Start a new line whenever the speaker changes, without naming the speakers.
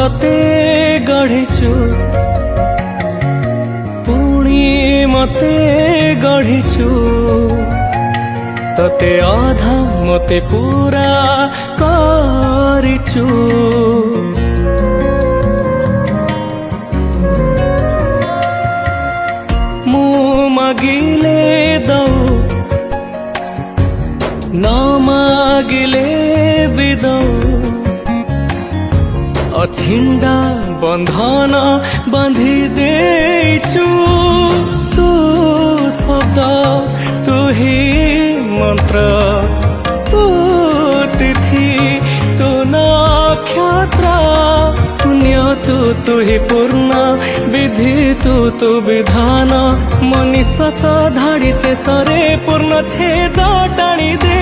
तते गढ़िचु पुणी मते गढ़िचु तते आधा मते पूरा करिचु मु मागिले दऊ न मागिले भी दऊ अछिंडा बंधन बांधी देचु तू शब्द तू ही मंत्र तू तिथि तू नक्षत्र शून्य तू ही पूर्ण विधि तू विधान मो निश्वास धाड़ी से सरे पूर्ण छेद टाणी दे।